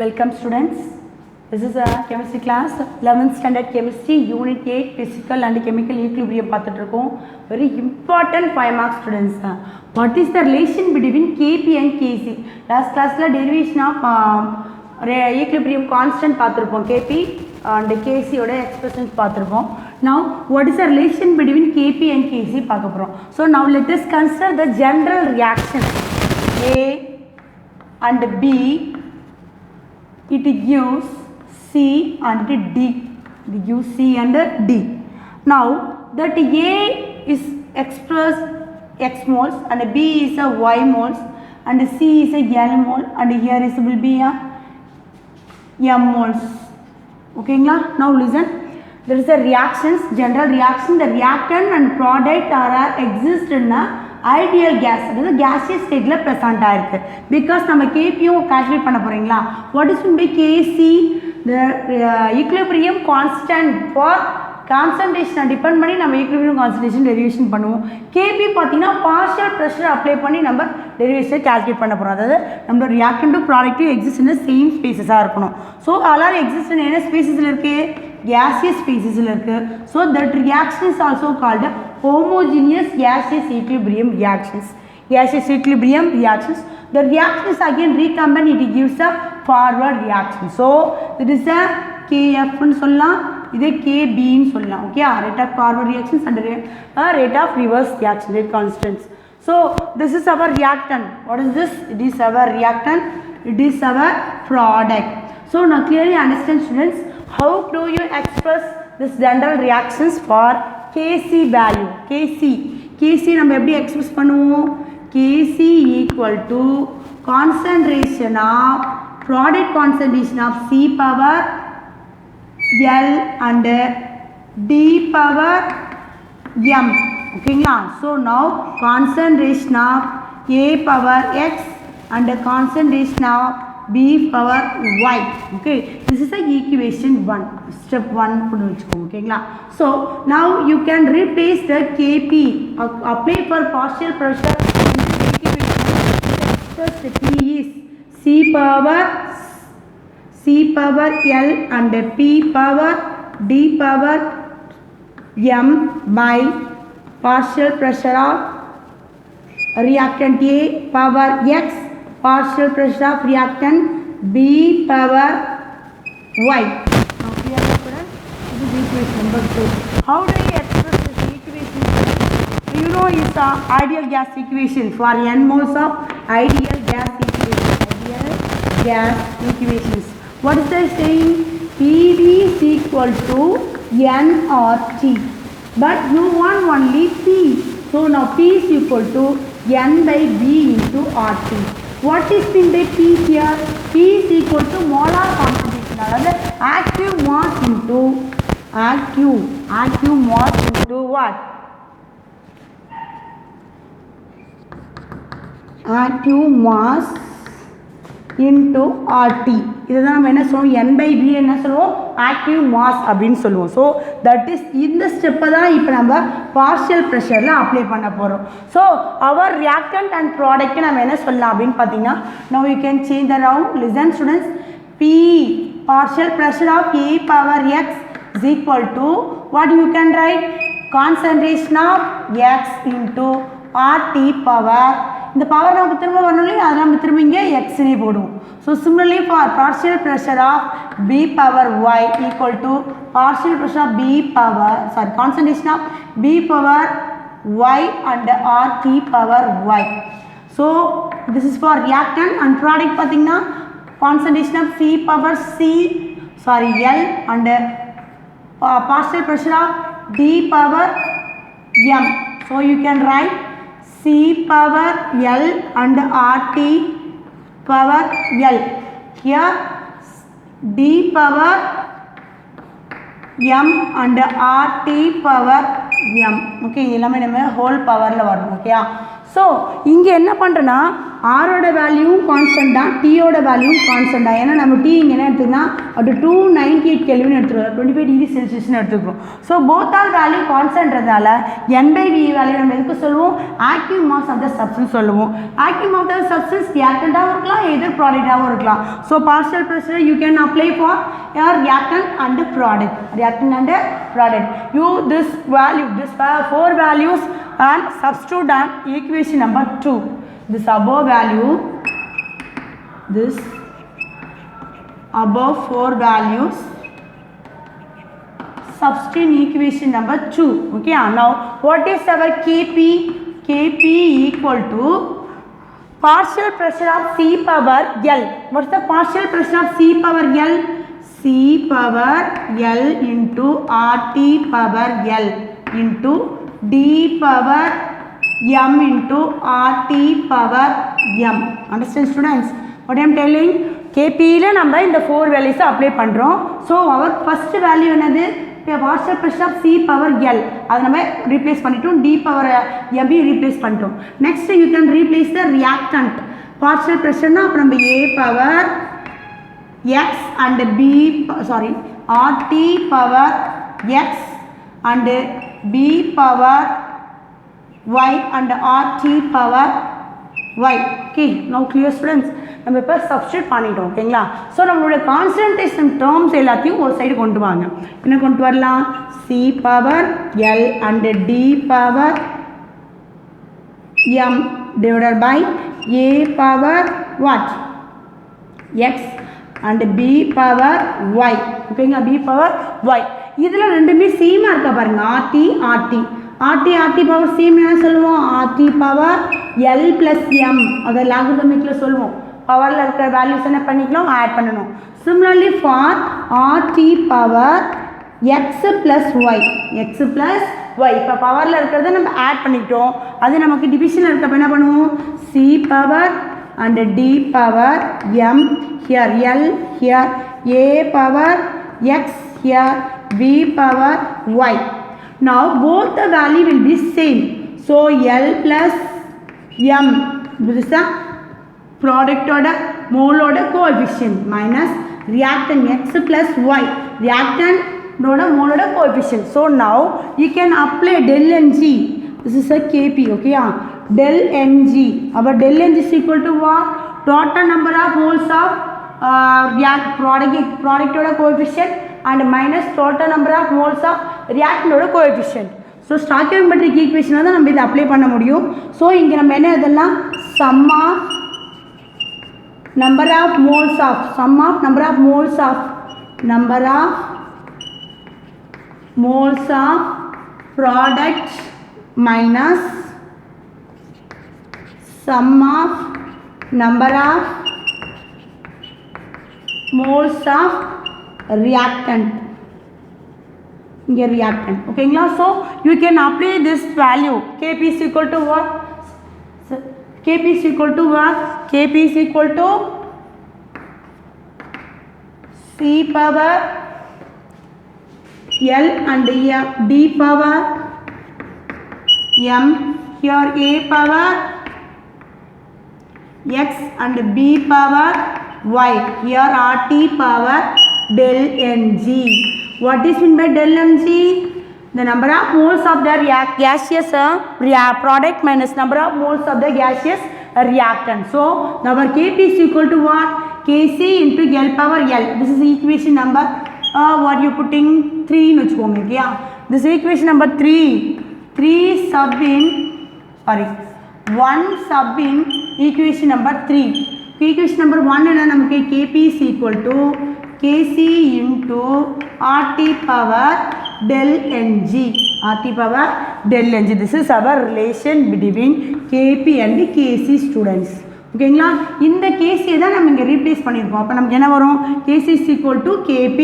Welcome students. This is a chemistry class, 11th standard chemistry, unit 8, physical and chemical equilibrium பார்த்துட்டு இருக்கோம். Very important 5 marks students. What is the relation between Kp and Kc? Last classல derivation of equilibrium constant பார்த்துருப்போம். Kp and Kc ஓட expressions பார்த்துருப்போம். Now what is the relation between Kp and Kc பார்க்க போறோம். So now let us consider the general reaction A and B. It gives C and D. It gives C and D. Now that A is expressed X moles and B is a Y moles and C is a L mole and here is will be a M moles. Okay, now listen. There is a reactions, general reaction. The reactant and product are exist in a ideal gas, அதாவது gaseous stateல present ஆயிருக்கு. Because நம்ம Kpயும் calculate பண்ண போறீங்களா? What is meant by Kc? The equilibrium constant for concentration depend பண்ணி நம்ம equilibrium concentration derivation பண்ணுவோம். Kp பார்த்தீங்கன்னா partial pressure apply பண்ணி நம்ம derivation calculate பண்ண போறோம். அதாவது நம்ம reactant to product exist in the same spaces ஆ இருக்கணும். So all exist in என்ன spacesல இருக்கு? Gaseous spacesல இருக்கு. So that reaction is also called homogeneous gaseous equilibrium reactions. Gaseous equilibrium reactions. The reaction is again recombined, it gives a forward reaction. So this is a Kf ன்னு சொல்லலாம், இது Kb ன்னு சொல்லலாம். Okay, rate of forward reactions and rate of reverse reaction, rate constants. So this is our reactant. What is this? It is our reactant. It is our product. So now clearly understand students, how do you express this general reactions for Kc value? Kc நம்ம எப்படி express பண்ணுவோம்? Kc equal to concentration of product concentration of C power L and D power M. ஓகேங்களா? So now concentration of A power X and concentration of B power Y. Okay, this is a equation 1, step 1 பண்ணி வெச்சுக்கோங்க. ஓகேங்களா? So now you can replace the Kp, apply for partial pressure in this equation. First P is C power L and P power D power M by partial pressure of reactant A power X, partial pressure of reactant B power Y. Now clear students? This is equation number 2. How do you express this equation? You know it's the ideal gas equation for n moles of ideal gas equations. What is that saying? PV is equal to nRT, but you want only P. So now P is equal to n by V into RT. What is meant by P here? P is equal to molar concentration, அதாவது active mass into active mass into what? Active mass into RT. இதுதான் நம்ம என்ன சொல்லுவோம்? N by V என்ன சொல்லுவோம்? Active mass அப்படின்னு சொல்லுவோம். So that is இந்த ஸ்டெப்பை தான் இப்போ நம்ம partial pressureல அப்ளை பண்ண போகிறோம். So our reactant and product நம்ம என்ன சொல்லலாம் அப்படின்னு பார்த்தீங்கன்னா, now you can change around. Listen students, P partial pressure of A power X is equal to what you can write? Concentration of X into RT power. இந்த power நமக்கு திரும்ப வரணும் இல்லையா, அதை நம்ம திரும்ப இங்கே எக்ஸ்னே போடுவோம். So similarly for partial pressure of B power y equal to partial pressure of concentration of B power y and or D power y. So this is for reactant and product பார்த்தீங்கன்னா concentration of C power L and partial pressure of D power M. So you can write C power L and RT power L. Here D power M and RT power M. Okay, எல்லாமே நம்ம whole powerல வரணும். ஓகேயா? So இங்கே என்ன பண்ணுறேன்னா ஆரோட வேல்யூவும் constant தான், டீயோட வேல்யூவும் கான்ஸ்டன்ட் தான். ஏன்னா நம்ம டீ இங்கே என்ன எடுத்துக்கன்னா அது 298 கெல்வின் எடுத்துக்கிறோம், 25 டிகிரி செல்சியஸ்னு எடுத்துக்கிறோம். ஸோ போத் ஆல் வேல்யூ கான்ஸ்டன்ட்றதால N/V வேல்யூ நம்ம எதுக்கு சொல்லுவோம், active mass of the substance சொல்லுவோம். Active mass of the substance ரியாக்டண்ட்டாகவும் இருக்கலாம், எதர் ப்ராடக்டாகவும் இருக்கலாம். So partial pressure you can apply for your reactant and product. Reactant and product. You this value, this 4 values and substitute on equation number 2. This above value, this above 4 values substitute in equation number 2. Okay. Now what is our Kp? Kp equal to partial pressure of C power L. What is the partial pressure of C power L? C power L into RT power L into D power M into RT power M. Understand students? What I am telling? Kp la நம்ம இந்த 4 values apply பண்றோம். So our first value என்னது? partial pressure of C power L. அதை நம்ம replace பண்ணிட்டோம். D power M replace பண்ணிட்டோம். Next you can replace the reactant. Partial pressure na அப்ப நம்ம A power X and B, sorry, RT power X and B power Y and RT power Y. Okay, now clear students? நம்ம இப்போ substitute பண்ணிட்டோம். ஓகேங்களா? So நம்மளோட concentration terms எல்லாத்தையும் ஒரு side கொண்டு வாங்க. என்ன கொண்டு வரலாம்? C power L and D power M divided by A power what? X and B power Y. ஓகேங்களா? B power Y. இதில் ரெண்டுமே சேமாக இருக்கா பாருங்க. RT பவர் சேம் என்ன சொல்லுவோம்? RT power L plus M. அதை லாகரிதமிக்கில் சொல்லுவோம். பவரில் இருக்கிற வேல்யூஸ் என்ன பண்ணிக்கலாம்? ஆட் பண்ணணும். Similarly for RT power X plus Y. இப்போ பவரில் இருக்கிறத நம்ம ஆட் பண்ணிக்கிட்டோம். அது நமக்கு டிவிஷனில் இருக்கப்போ என்ன பண்ணுவோம்? C power and D power M, here L, here A power X, here B power Y. Now both the value will be same. So L plus M, this is the product order mole order coefficient minus reactant X plus Y, reactant order mole order coefficient. So now you can apply del Ng. This is a Kp. Okay, del Ng. Our del Ng is equal to what? Total number of moles of product order coefficient and minus total number of moles of reactant order coefficient. So stoichiometric equation தான் நம்ம இதை apply பண்ண முடியும். So இங்கே நம்ம என்ன இதெல்லாம் sum of number of moles of product minus sum of number of moles of reactant. Okay, so you can apply this value. Kp is equal to what? Kp is equal to what? Kp is equal to C power L and D power M, here A power X and B power Y, here RT power del Ng. What is meant by del Ng? The number of moles of the gaseous product minus number of moles of the gaseous reactant. So our Kp is equal to what? Kc into L power L. This is equation number what you putting 3 in vechukkonga. Yeah, this equation number 3 sub in, sorry, 1 sub in equation number 3. Equation number 1 enna namakku Kp is equal to Kc into RT power del Ng. RT power del Ng. This is our relation between Kp and Kc students. ஓகேங்களா? இந்த கேசியை தான் நம்ம இங்கே replace பண்ணியிருக்கோம். அப்போ நமக்கு என்ன வரும்? Kc is equal to Kp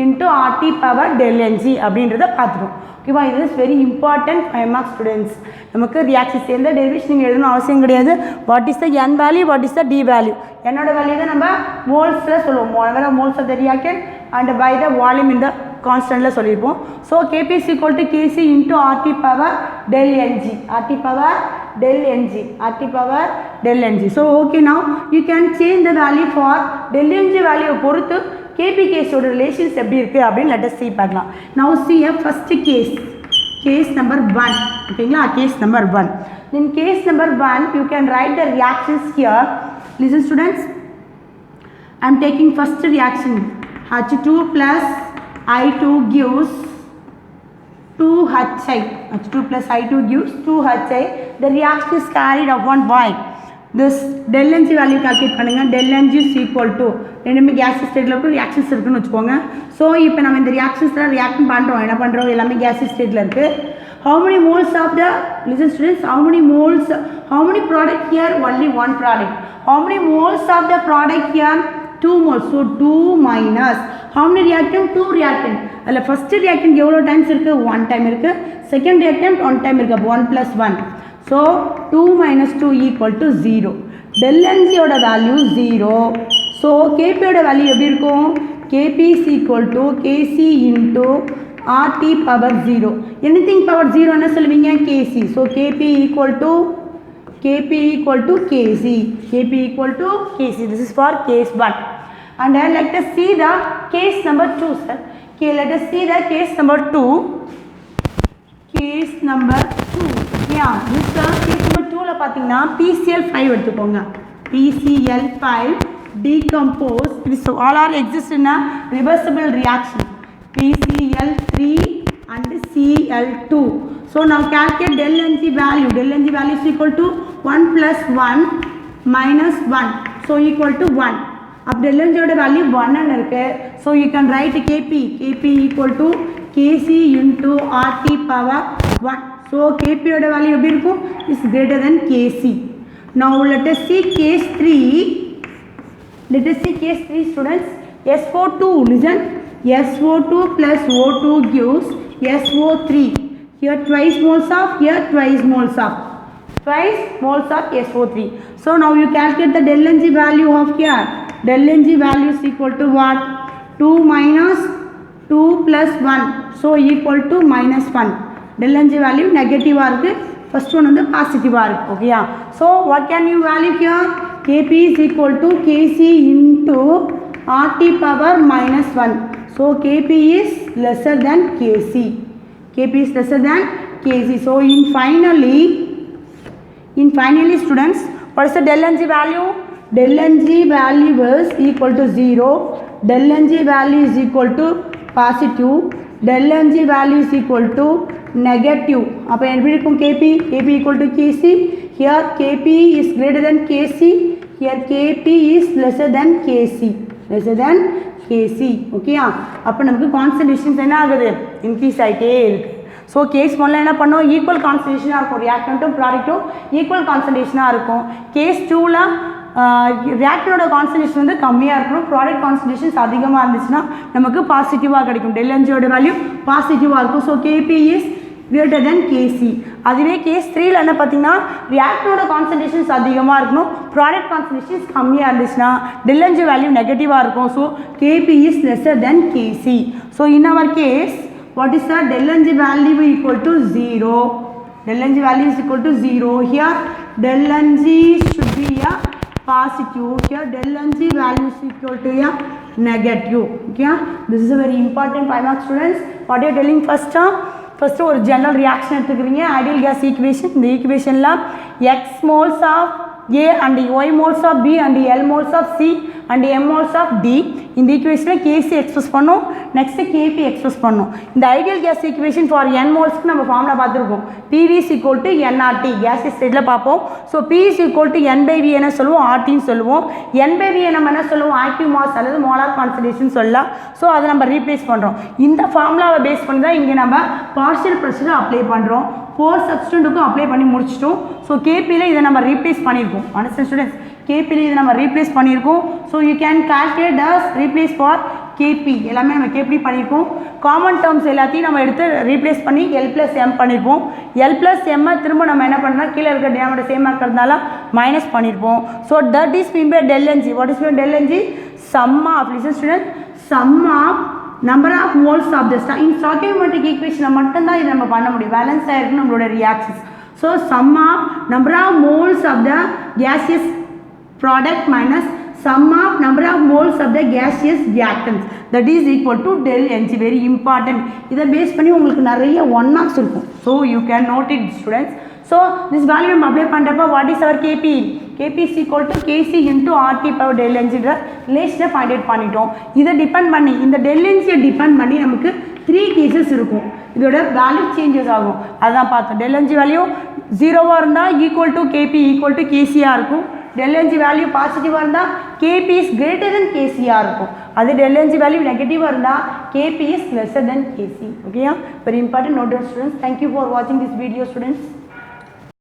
into RT power del Ng அப்படின்றத பார்த்துருவோம். ஓகேவா? இது is very important 5 marks students. நமக்கு ரியாக்ஷன்ஸ் எந்த டெரிவேஷன் நீங்கள் எழுதணும் அவசியம் கிடையாது. What is the N value, what is the D value? என்னோட வேல்யூ தான் நம்ம மோல்ஸில் சொல்லுவோம். Moles of the reactant and by the volume இந்த கான்ஸ்டன்ட்டில் சொல்லியிருப்போம். So Kp is equal to Kc into RT power del Ng. RT power del Ng, RT power del Ng. So okay, now you can change the value for del Ng value பொறுத்து Kp case ஓட relations எப்படி இருக்கு அப்படினு let us see பார்க்கலாம். Now see a first case number 1. ஓகேங்களா, case number 1. In case number 1 you can write the reactions here. Listen students, I am taking first reaction. H2 plus I2 gives 2Hi. H2 plus I2 gives 2Hi. The reaction is carried upon by this del Ng value calculate பண்ணுங்க. del Ng is equal to ரெண்டுமே gaseous stateல இருக்கு, reactions இருக்குன்னு வெச்சுக்கோங்க. So இப்போ நம்ம இந்த reactionsல reaction பண்றோம். என்ன பண்றோம்? எல்லாமே gaseous stateல இருக்கு. How many moles of the, listen students, how many product here? Only one product. How many moles of the product here? 2 moles. So 2 minus how many reactant? 2 reactant. Adla first reactant எவ்வளவு times இருக்கு? 1 time இருக்கு. Second reactant 1 time இருக்கு. 1 plus 1. So 2 minus 2 equal to 0. del Ng ஓட value 0. So Kp ஓட value எப்படி இருக்கும்? Kp is equal to Kc into RT power 0. Anything power 0 என்ன சொல்லுவீங்க? Kc. So Kp equal to Kc. Kp equal to Kc. This is for case 1. And let us see the case number 2, sir. Okay, let us see the case number 2. Case number 2. Yeah, this case number 2 la pathina PCl5 எடுத்துக்கோங்க. PCl5 decompose. This all are exist in a reversible reaction. PCl3 and Cl2. So now calculate del Ng value. Del Ng value is equal to 1 plus 1 minus 1. So equal to 1. Up del Ng oda value 1 anu irukku. So you can write Kp equal to Kc into RT power 1. So Kp oda value எப்படி இருக்கும்? Is greater than Kc. Now let us see case 3. Let us see case 3 students. SO2, listen. SO2 plus O2 gives SO3. Here twice moles of, here twice moles of. Twice moles of SO3. So now you calculate the del Ng value of here. Del Ng value is equal to what? 2 minus 2 plus 1. So equal to minus 1. Del Ng value negative இருக்கு. First one வந்து positive இருக்கு. Okay. So what can you value here? Kp is equal to Kc into RT power minus 1. So Kp is lesser than Kc. Kp is lesser than Kc. So in finally students, what is the del Ng value? Del Ng value is equal to 0. Del Ng value is equal to positive. Del Ng value is equal to negative. அப்போ எப்படி இருக்கும் Kp? Kp equal to Kc. Here Kp is greater than Kc. Here Kp is lesser than Kc. Lesser than Kc. Okay. அப்போ நமக்கு concentrations என்ன ஆகுது? Increase ஆயிட்டே இருக்கு. So case 1 என்ன பண்ணோம்? Equal concentration இருக்கும். Reactant ப்ராடக்ட்டும் equal concentration இருக்கும். Case 2ல reactant concentration வந்து கம்மியா இருக்கணும். Product concentrations அதிகமா இருந்துச்சுனா நமக்கு பாசிட்டிவா கிடைக்கும். del Ng ஓட வேல்யூ பாசிட்டிவா இருக்கும். So Kp is greater than Kc. அதுவே case 3ல என்ன பாத்தீங்கன்னா reactant concentrations அதிகமா இருக்கணும். Product concentrations கம்மியா இருந்துச்சுனா del Ng வேல்யூ நெகட்டிவா இருக்கும். So Kp is lesser than Kc. So in our case, what is the del Ng value equal to 0? Del Ng value is equal to 0. Here del Ng should be a positive. Here del Ng value is equal to a negative. Okay, this is a very important 5 mark students. What are you telling first? First ஒரு general reaction எடுத்துக்கிறீங்க. Ideal gas equation. இந்த equationல x moles of A and y moles of B and L moles of C and M moles of D. இந்த equation Kc express பண்ணோம். Next Kp express பண்ணோம். இந்த ideal gas equation for n moles க்கு நம்ம formula பார்த்திருக்கோம். PV is equal to nRT. gas stateல பாப்போம். So P is equal to n by V என்ன சொல்லுவோம்? RT ன்னு சொல்லுவோம். n by V நம்ம என்ன சொல்லுவோம்? active mass அல்லது molar concentration சொல்லலாம். So அதை நம்ம ரீப்ளேஸ் பண்றோம். இந்த ஃபார்முலாவை பேஸ் பண்ணி தான் இங்க நம்ம partial pressure அப்ளை பண்றோம். 4 substituteக்கும் அப்ளை பண்ணி முடிச்சிட்டோம். So Kp ல இத நம்ம ரீப்ளேஸ் பண்ணிருக்கோம். Understand students? Kp ல இத நம்ம ரீப்ளேஸ் பண்ணிருக்கோம். So you can calculate the replace for Kp. எல்லாமே நம்ம Kp பண்ணிருக்கோம். காமன் டர்ம்ஸ் எல்லாத்தையும் நம்ம எடுத்து ரீப்ளேஸ் பண்ணி L plus M பண்ணிருப்போம். L plus M திரும்ப நம்ம என்ன பண்றோம்னா கீழ இருக்க டினாமினேட்டர் சேமா இருக்கிறதுனால மைனஸ் பண்ணிருப்போம். So that is mean by del Ng. What is mean del Ng? Sum of, listen students, sum of number of moles of the in stoichiometric equation மட்டும் தான் இத நம்ம பண்ண முடியும். பேலன்ஸ் ஆயிருக்கு நம்மளோட reactions. So sum of number of moles of the gaseous product minus sum of number of moles of the gaseous reactants, that is equal to del Ng. Very important. இதை base பண்ணி உங்களுக்கு நிறைய 1 marks இருக்கும். So you can note it students. So this value நம்ம apply பண்ணுறப்ப what is our Kp? Kp is equal to Kc into RT power del Ng ரிலேஷனை find out பண்ணிட்டோம். இதை டிபெண்ட் பண்ணி இந்த del Ng டிபெண்ட் பண்ணி நமக்கு 3 கேசஸ் இருக்கும். இதோட வேல்யூ சேஞ்சஸ் ஆகும். அதான் பார்த்தோம். del Ng வேல்யூ 0 இருந்தால் equal to Kp equal to Kcயாக இருக்கும். del Ng வேல்யூ பாசிட்டிவாக இருந்தால் Kp இஸ் கிரேட்டர் தென் Kcயாக இருக்கும். அது del Ng வேல்யூ நெகட்டிவாக இருந்தால் Kp is lesser than Kc. ஓகேயா? Very important note down students. Thank you for வாட்சிங் திஸ் வீடியோ ஸ்டூடெண்ட்ஸ்.